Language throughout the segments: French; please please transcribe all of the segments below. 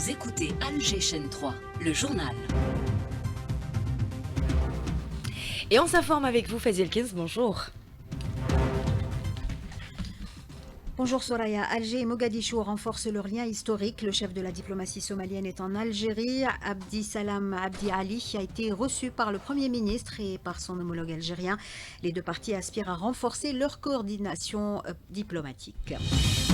Vous écoutez Alger Chaîne 3, le journal. Et on s'informe avec vous, Fazil Kins, bonjour. Bonjour Soraya. Alger et Mogadiscio renforcent leurs liens historiques. Le chef de la diplomatie somalienne est en Algérie. Abdi Salam Abdi Ali a été reçu par le Premier ministre et par son homologue algérien. Les deux parties aspirent à renforcer leur coordination diplomatique.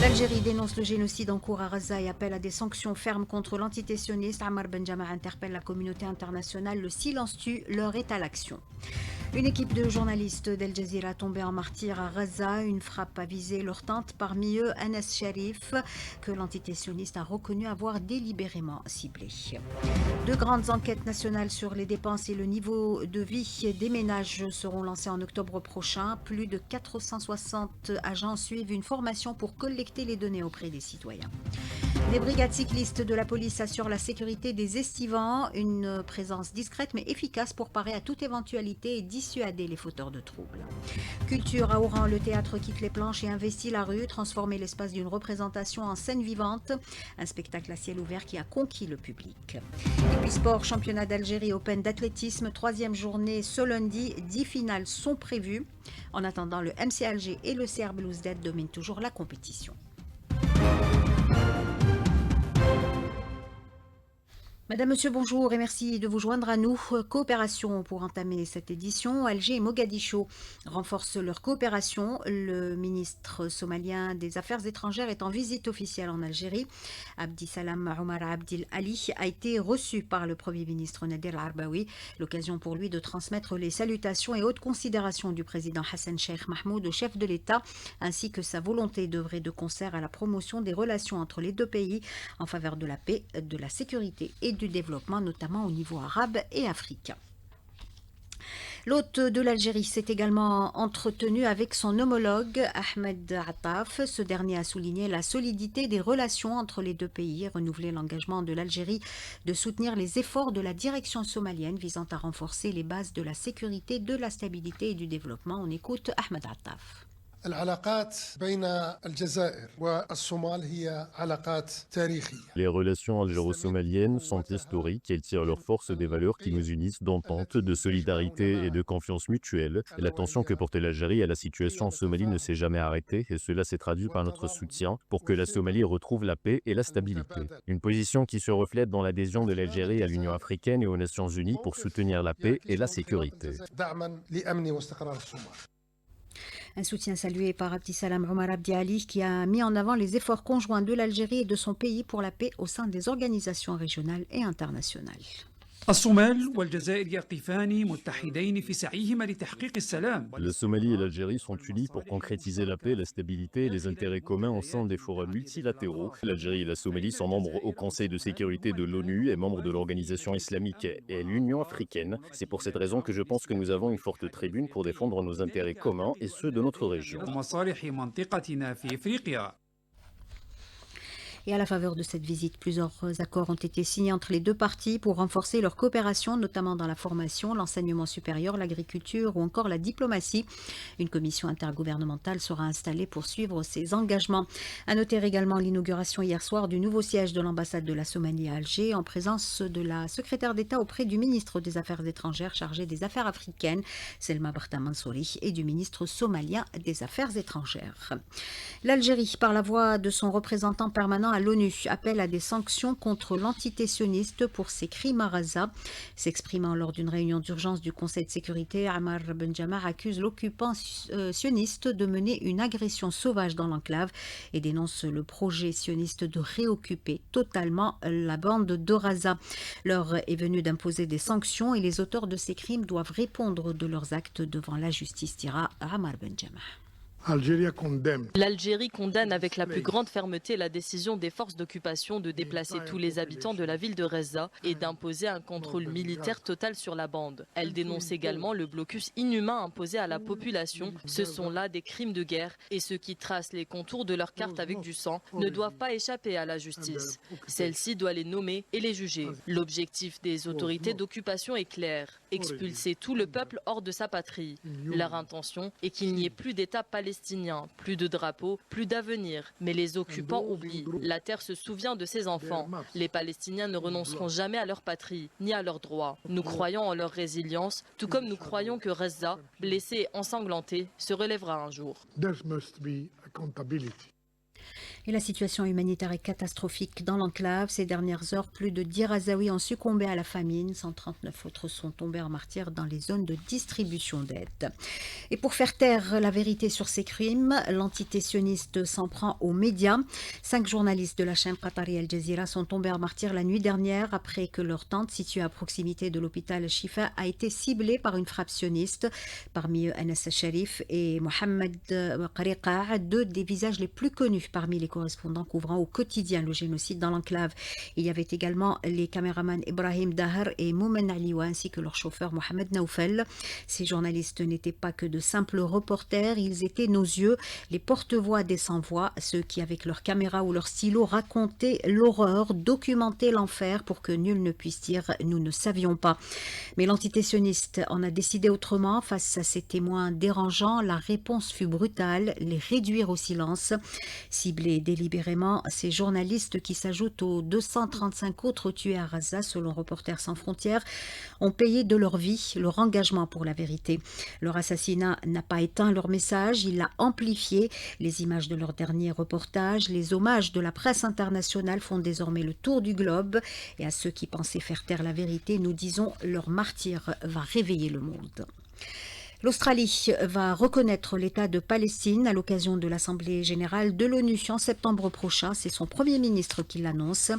L'Algérie dénonce le génocide en cours à Gaza et appelle à des sanctions fermes contre l'entité sioniste. Ammar Benjama interpelle la communauté internationale. Le silence tue, l'heure est à l'action. Une équipe de journalistes d'Al Jazeera tombée en martyr à Gaza. Une frappe a visé leur tente, parmi eux Anas Sharif, que l'entité sioniste a reconnu avoir délibérément ciblé. De grandes enquêtes nationales sur les dépenses et le niveau de vie des ménages seront lancées en octobre prochain. Plus de 460 agents suivent une formation pour collecter les données auprès des citoyens. Les brigades cyclistes de la police assurent la sécurité des estivants, une présence discrète mais efficace pour parer à toute éventualité et dissuader les fauteurs de troubles. Culture à Oran, le théâtre quitte les planches et investit la rue, transformer l'espace d'une représentation en scène vivante, un spectacle à ciel ouvert qui a conquis le public. Et puis sport, championnat d'Algérie Open d'athlétisme, 3e journée ce lundi, 10 finales sont prévues. En attendant, le MC Alger et le CR Belouizdad dominent toujours la compétition. Madame, Monsieur, bonjour et merci de vous joindre à nous. Coopération pour entamer cette édition. Alger et Mogadiscio renforcent leur coopération. Le ministre somalien des Affaires étrangères est en visite officielle en Algérie. Abdi Salam Omar Abdil Ali a été reçu par le Premier ministre Nader Arbaoui. L'occasion pour lui de transmettre les salutations et hautes considérations du président Hassan Cheikh Mahmoud au chef de l'État, ainsi que sa volonté d'œuvrer de concert à la promotion des relations entre les deux pays en faveur de la paix, de la sécurité et du développement, notamment au niveau arabe et africain. L'hôte de l'Algérie s'est également entretenu avec son homologue Ahmed Attaf. Ce dernier a souligné la solidité des relations entre les deux pays et renouvelé l'engagement de l'Algérie de soutenir les efforts de la direction somalienne visant à renforcer les bases de la sécurité, de la stabilité et du développement. On écoute Ahmed Attaf. Les relations algéro-somaliennes sont historiques. Elles tirent leur force des valeurs qui nous unissent d'entente, de solidarité et de confiance mutuelle. L'attention que porte l'Algérie à la situation en Somalie ne s'est jamais arrêtée et cela s'est traduit par notre soutien pour que la Somalie retrouve la paix et la stabilité. Une position qui se reflète dans l'adhésion de l'Algérie à l'Union africaine et aux Nations unies pour soutenir la paix et la sécurité. Un soutien salué par Abdi Salam Omar Abdi Ali qui a mis en avant les efforts conjoints de l'Algérie et de son pays pour la paix au sein des organisations régionales et internationales. الصومال والجزائر يقفان متحدين في سعيهما لتحقيق السلام. La Somalie et l'Algérie sont unis pour concrétiser la paix, la stabilité et les intérêts communs au sein des forums multilatéraux. L'Algérie et la Somalie sont membres au Conseil de sécurité de l'ONU et membres de l'Organisation islamique et l'Union africaine. C'est pour cette raison que je pense que nous avons une forte tribune pour défendre nos intérêts communs et ceux de notre région. Et à la faveur de cette visite, plusieurs accords ont été signés entre les deux parties pour renforcer leur coopération, notamment dans la formation, l'enseignement supérieur, l'agriculture ou encore la diplomatie. Une commission intergouvernementale sera installée pour suivre ces engagements. À noter également l'inauguration hier soir du nouveau siège de l'ambassade de la Somalie à Alger, en présence de la secrétaire d'État auprès du ministre des Affaires étrangères chargé des Affaires africaines, Selma Barta Mansouri, et du ministre somalien des Affaires étrangères. L'Algérie, par la voix de son représentant permanent à l'ONU, appelle à des sanctions contre l'entité sioniste pour ses crimes à Gaza. S'exprimant lors d'une réunion d'urgence du Conseil de sécurité, Ammar Benjama accuse l'occupant sioniste de mener une agression sauvage dans l'enclave et dénonce le projet sioniste de réoccuper totalement la bande de Gaza. L'heure est venue d'imposer des sanctions et les auteurs de ces crimes doivent répondre de leurs actes devant la justice, dira Ammar Benjama. L'Algérie condamne avec la plus grande fermeté la décision des forces d'occupation de déplacer tous les habitants de la ville de Gaza et d'imposer un contrôle militaire total sur la bande. Elle dénonce également le blocus inhumain imposé à la population. Ce sont là des crimes de guerre et ceux qui tracent les contours de leur carte avec du sang ne doivent pas échapper à la justice. Celle-ci doit les nommer et les juger. L'objectif des autorités d'occupation est clair, expulser tout le peuple hors de sa patrie. Leur intention est qu'il n'y ait plus d'État palestinien Palestiniens. Plus de drapeaux, plus d'avenir. Mais les occupants oublient. La terre se souvient de ses enfants. Les Palestiniens ne renonceront jamais à leur patrie, ni à leurs droits. Nous croyons en leur résilience, tout comme nous croyons que Reza, blessé et ensanglanté, se relèvera un jour. Et la situation humanitaire est catastrophique dans l'enclave. Ces dernières heures, plus de 10 Razaouis ont succombé à la famine. 139 autres sont tombés en martyrs dans les zones de distribution d'aide. Et pour faire taire la vérité sur ces crimes, l'entité sioniste s'en prend aux médias. 5 journalistes de la chaîne qatari Al Jazeera sont tombés en martyrs la nuit dernière après que leur tente, située à proximité de l'hôpital Shifa, a été ciblée par une frappe sioniste. Parmi eux, Anas Sharif et Mohamed Qariqa, 2 des visages les plus connus parmi les correspondants couvrant au quotidien le génocide dans l'enclave. Il y avait également les caméramans Ibrahim Dahar et Moumen Aliwa ainsi que leur chauffeur Mohamed Naoufel. Ces journalistes n'étaient pas que de simples reporters, ils étaient nos yeux, les porte-voix des sans-voix, ceux qui avec leurs caméras ou leurs stylos racontaient l'horreur, documentaient l'enfer pour que nul ne puisse dire « nous ne savions pas ». Mais l'entité sioniste en a décidé autrement. Face à ces témoins dérangeants, la réponse fut brutale, les réduire au silence. Ciblés délibérément, ces journalistes qui s'ajoutent aux 235 autres tués à Gaza, selon Reporters sans frontières, ont payé de leur vie leur engagement pour la vérité. Leur assassinat n'a pas éteint leur message, il l'a amplifié. Les images de leur dernier reportage, les hommages de la presse internationale font désormais le tour du globe. Et à ceux qui pensaient faire taire la vérité, nous disons leur martyre va réveiller le monde. L'Australie va reconnaître l'État de Palestine à l'occasion de l'Assemblée générale de l'ONU en septembre prochain. C'est son Premier ministre qui l'annonce.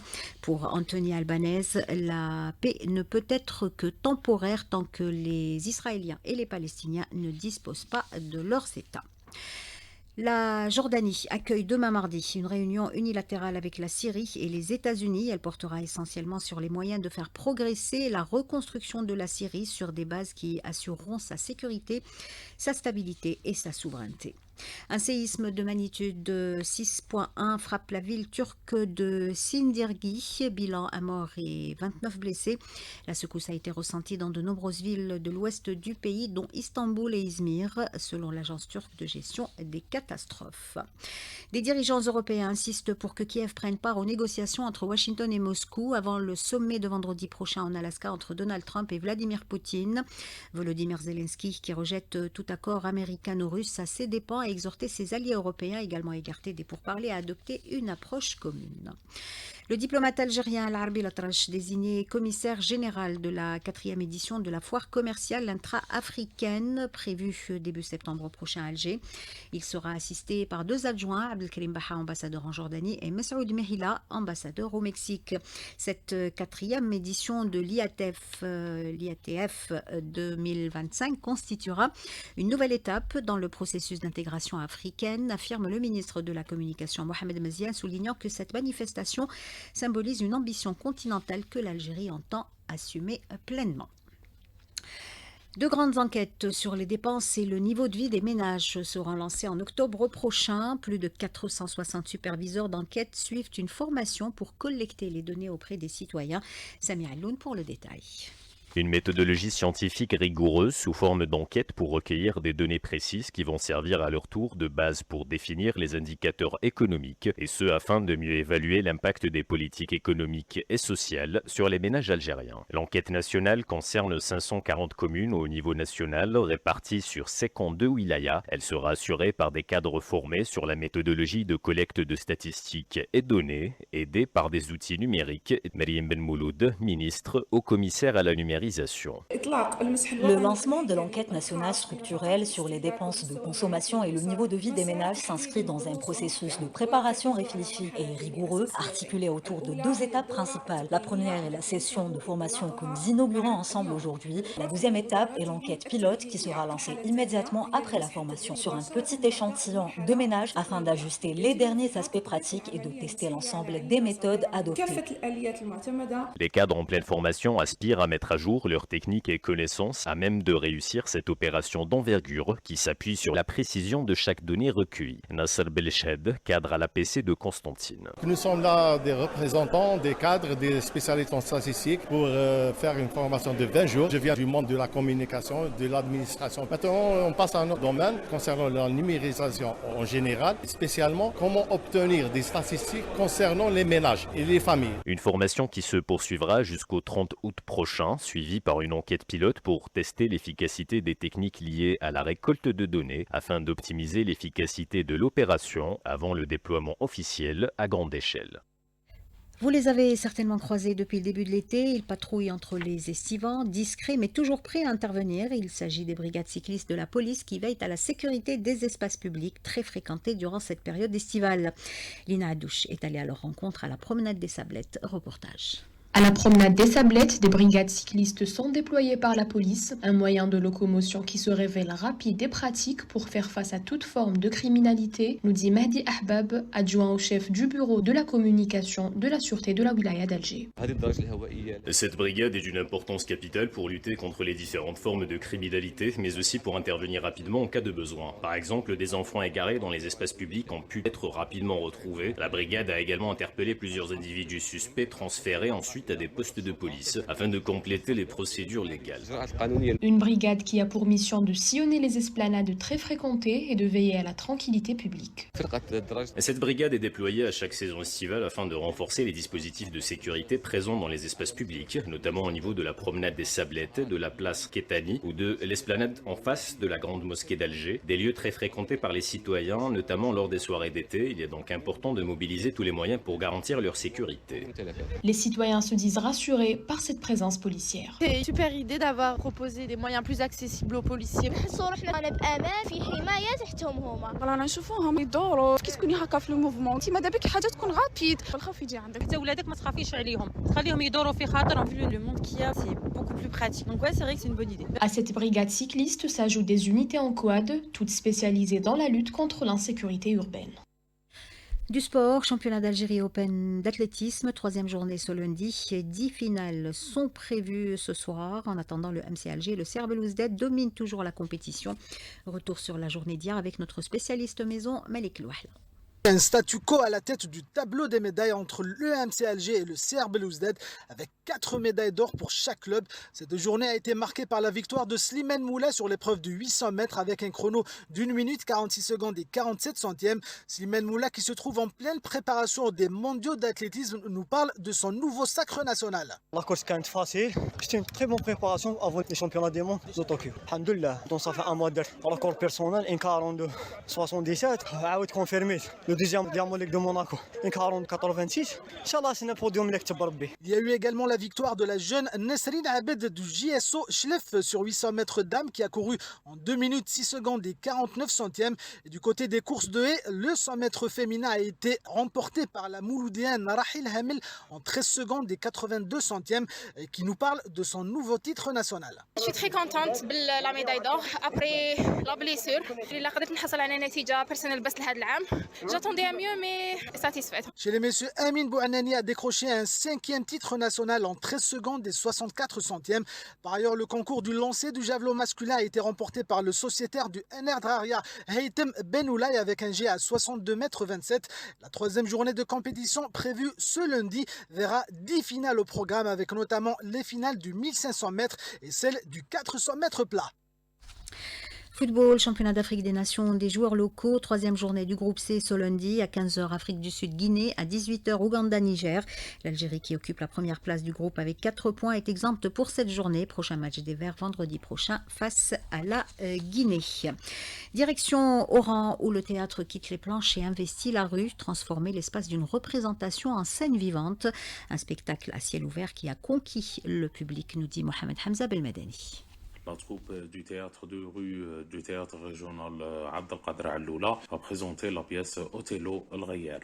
Pour Anthony Albanese, la paix ne peut être que temporaire tant que les Israéliens et les Palestiniens ne disposent pas de leurs États. La Jordanie accueille demain mardi une réunion unilatérale avec la Syrie et les États-Unis. Elle portera essentiellement sur les moyens de faire progresser la reconstruction de la Syrie sur des bases qui assureront sa sécurité, sa stabilité et sa souveraineté. Un séisme de magnitude 6.1 frappe la ville turque de Sindirgi, bilan à mort et 29 blessés. La secousse a été ressentie dans de nombreuses villes de l'ouest du pays, dont Istanbul et Izmir, selon l'agence turque de gestion des catastrophes. Des dirigeants européens insistent pour que Kiev prenne part aux négociations entre Washington et Moscou avant le sommet de vendredi prochain en Alaska entre Donald Trump et Vladimir Poutine. Volodymyr Zelensky, qui rejette tout accord américano-russe à ses dépens, a exhorté ses alliés européens, également écartés des pourparlers, à adopter une approche commune. Le diplomate algérien Al-Arbi Latrache, désigné commissaire général de la 4e édition de la foire commerciale intra-africaine prévue début septembre prochain à Alger. Il sera assisté par 2 adjoints, Abdelkarim Baha, ambassadeur en Jordanie, et Messoud Mehila, ambassadeur au Mexique. Cette 4e édition de l'IATF 2025 constituera une nouvelle étape dans le processus d'intégration africaine, affirme le ministre de la Communication Mohamed Mazia, soulignant que cette manifestation symbolise une ambition continentale que l'Algérie entend assumer pleinement. 2 grandes enquêtes sur les dépenses et le niveau de vie des ménages seront lancées en octobre prochain. Plus de 460 superviseurs d'enquête suivent une formation pour collecter les données auprès des citoyens. Samir Alloun pour le détail. Une méthodologie scientifique rigoureuse sous forme d'enquête pour recueillir des données précises qui vont servir à leur tour de base pour définir les indicateurs économiques, et ce afin de mieux évaluer l'impact des politiques économiques et sociales sur les ménages algériens. L'enquête nationale concerne 540 communes au niveau national réparties sur 52 wilayas. Elle sera assurée par des cadres formés sur la méthodologie de collecte de statistiques et données, aidés par des outils numériques. Mariam Ben Mouloud, ministre au commissaire à la numérisation. Le lancement de l'enquête nationale structurelle sur les dépenses de consommation et le niveau de vie des ménages s'inscrit dans un processus de préparation réfléchi et rigoureux, articulé autour de 2 étapes principales. La première est la session de formation que nous inaugurons ensemble aujourd'hui. La deuxième étape est l'enquête pilote qui sera lancée immédiatement après la formation sur un petit échantillon de ménages afin d'ajuster les derniers aspects pratiques et de tester l'ensemble des méthodes adoptées. Les cadres en pleine formation aspirent à mettre à jour jour leur technique et connaissances à même de réussir cette opération d'envergure qui s'appuie sur la précision de chaque donnée recueillie. Nasser Belched, cadre à l'APC de Constantine. Nous sommes là des représentants, des cadres, des spécialistes en statistique pour faire une formation de 20 jours. Je viens du monde de la communication, de l'administration. Maintenant, on passe à un autre domaine concernant la numérisation en général, spécialement comment obtenir des statistiques concernant les ménages et les familles. Une formation qui se poursuivra jusqu'au 30 août prochain, suivie par une enquête pilote pour tester l'efficacité des techniques liées à la récolte de données afin d'optimiser l'efficacité de l'opération avant le déploiement officiel à grande échelle. Vous les avez certainement croisés depuis le début de l'été. Ils patrouillent entre les estivants, discrets mais toujours prêts à intervenir. Il s'agit des brigades cyclistes de la police qui veillent à la sécurité des espaces publics très fréquentés durant cette période estivale. Lina Hadouche est allée à leur rencontre à la promenade des Sablettes. Reportage. À la promenade des Sablettes, des brigades cyclistes sont déployées par la police, un moyen de locomotion qui se révèle rapide et pratique pour faire face à toute forme de criminalité, nous dit Mahdi Ahbab, adjoint au chef du bureau de la communication de la sûreté de la wilaya d'Alger. Cette brigade est d'une importance capitale pour lutter contre les différentes formes de criminalité, mais aussi pour intervenir rapidement en cas de besoin. Par exemple, des enfants égarés dans les espaces publics ont pu être rapidement retrouvés. La brigade a également interpellé plusieurs individus suspects transférés ensuite à des postes de police afin de compléter les procédures légales. Une brigade qui a pour mission de sillonner les esplanades très fréquentées et de veiller à la tranquillité publique. Cette brigade est déployée à chaque saison estivale afin de renforcer les dispositifs de sécurité présents dans les espaces publics, notamment au niveau de la promenade des Sablettes, de la place Kétani ou de l'esplanade en face de la grande mosquée d'Alger, des lieux très fréquentés par les citoyens, notamment lors des soirées d'été. Il est donc important de mobiliser tous les moyens pour garantir leur sécurité. Les citoyens se disent rassurés par cette présence policière. C'est une super idée d'avoir proposé des moyens plus accessibles aux policiers. Vu le monde qu'il y a, c'est beaucoup plus pratique. Donc ouais, c'est vrai que c'est une bonne idée. À cette brigade cycliste s'ajoutent des unités en quad, toutes spécialisées dans la lutte contre l'insécurité urbaine. Du sport, championnat d'Algérie Open d'athlétisme, 3e journée ce lundi. 10 finales sont prévues ce soir. En attendant, le MC Alger, le CR Belouizdad domine toujours la compétition. Retour sur la journée d'hier avec notre spécialiste maison, Malik Louahla. Un statu quo à la tête du tableau des médailles entre l'EMC Alger et le CR Belouizdad avec 4 médailles d'or pour chaque club. Cette journée a été marquée par la victoire de Slimane Moula sur l'épreuve de 800 mètres avec un chrono d'1 minute 46 secondes et 47 centièmes. Slimane Moula qui se trouve en pleine préparation des mondiaux d'athlétisme nous parle de son nouveau sacre national. La course est facile, c'était une très bonne préparation avant les championnats du monde de Tokyo. Alhamdoulilah, donc ça fait un mois de record personnel, un 42 77, confirmé. Le deuxième diamant de Monaco, un 40-86. Inch'Allah, c'est un podium. Il y a eu également la victoire de la jeune Nesrine Abed du JSO Schlef sur 800 mètres dames qui a couru en 2 minutes 6 secondes et 49 centièmes. Et du côté des courses de haie, le 100 mètres féminin a été remporté par la Mouloudéenne Rahil Hamil en 13 secondes et 82 centièmes qui nous parle de son nouveau titre national. Je suis très contente de la médaille d'or après la blessure. J'attendais à mieux, mais satisfaite. Chez les messieurs, Amin Bouhanani a décroché un 5e titre national en 13 secondes et 64 centièmes. Par ailleurs, le concours du lancer du javelot masculin a été remporté par le sociétaire du NR Draria, Haytham Benoulaye, avec un jet à 62,27 mètres. La 3e journée de compétition prévue ce lundi verra 10 finales au programme, avec notamment les finales du 1500 mètres et celles du 400 mètres plat. Football, championnat d'Afrique des Nations des joueurs locaux, 3e journée du groupe C ce lundi, à 15h Afrique du Sud Guinée, à 18h Ouganda Niger. L'Algérie qui occupe la première place du groupe avec 4 points est exempte pour cette journée. Prochain match des Verts vendredi prochain face à la Guinée. Direction Oran où le théâtre quitte les planches et investit la rue, transformer l'espace d'une représentation en scène vivante. Un spectacle à ciel ouvert qui a conquis le public, nous dit Mohamed Hamza Belmadani. La troupe du théâtre de rue du théâtre régional Abdelkader Alloula a présenté la pièce Othello El-Ghayar,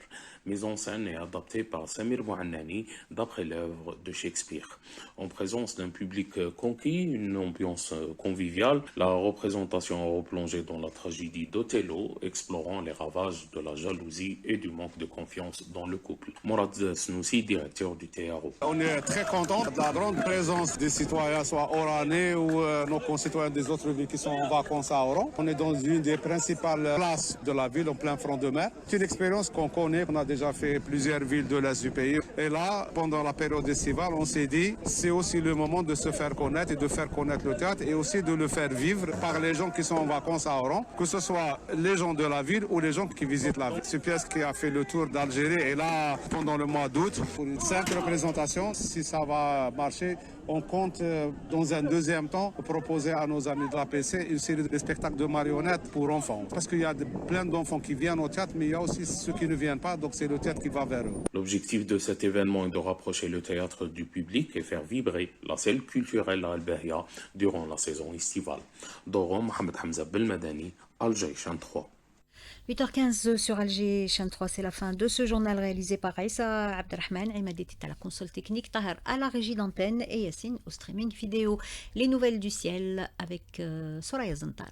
mise en scène et adaptée par Samir Bouhannani d'après l'œuvre de Shakespeare. En présence d'un public conquis, une ambiance conviviale, la représentation a replongé dans la tragédie d'Othello, explorant les ravages de la jalousie et du manque de confiance dans le couple. Mourad Snoussi, directeur du TRO. On est très content de la grande présence des citoyens, soit oranais ou nos concitoyens des autres villes qui sont en vacances à Oran. On est dans une des principales places de la ville, en plein front de mer. C'est une expérience qu'on connaît, on a déjà fait plusieurs villes de l'Est du pays. Et là, pendant la période estivale, on s'est dit, c'est aussi le moment de se faire connaître et de faire connaître le théâtre et aussi de le faire vivre par les gens qui sont en vacances à Oran, que ce soit les gens de la ville ou les gens qui visitent la ville. C'est une pièce qui a fait le tour d'Algérie et là, pendant le mois d'août, pour une simple représentation, si ça va marcher, on compte dans un deuxième temps proposer à nos amis de la PC une série de spectacles de marionnettes pour enfants. Parce qu'il y a plein d'enfants qui viennent au théâtre, mais il y a aussi ceux qui ne viennent pas, donc c'est le théâtre qui va vers eux. L'objectif de cet événement est de rapprocher le théâtre du public et faire vibrer la scène culturelle à Al-Bahia durant la saison estivale. Doron, Mohamed Hamza Belmadani, Alger, Chaîne 3. 8h15 sur Alger, chaîne 3, c'est la fin de ce journal réalisé par Aïssa Abdelrahman, Imad était à la console technique, Tahar à la régie d'antenne et Yassine au streaming vidéo. Les nouvelles du ciel avec Soraya Zantar.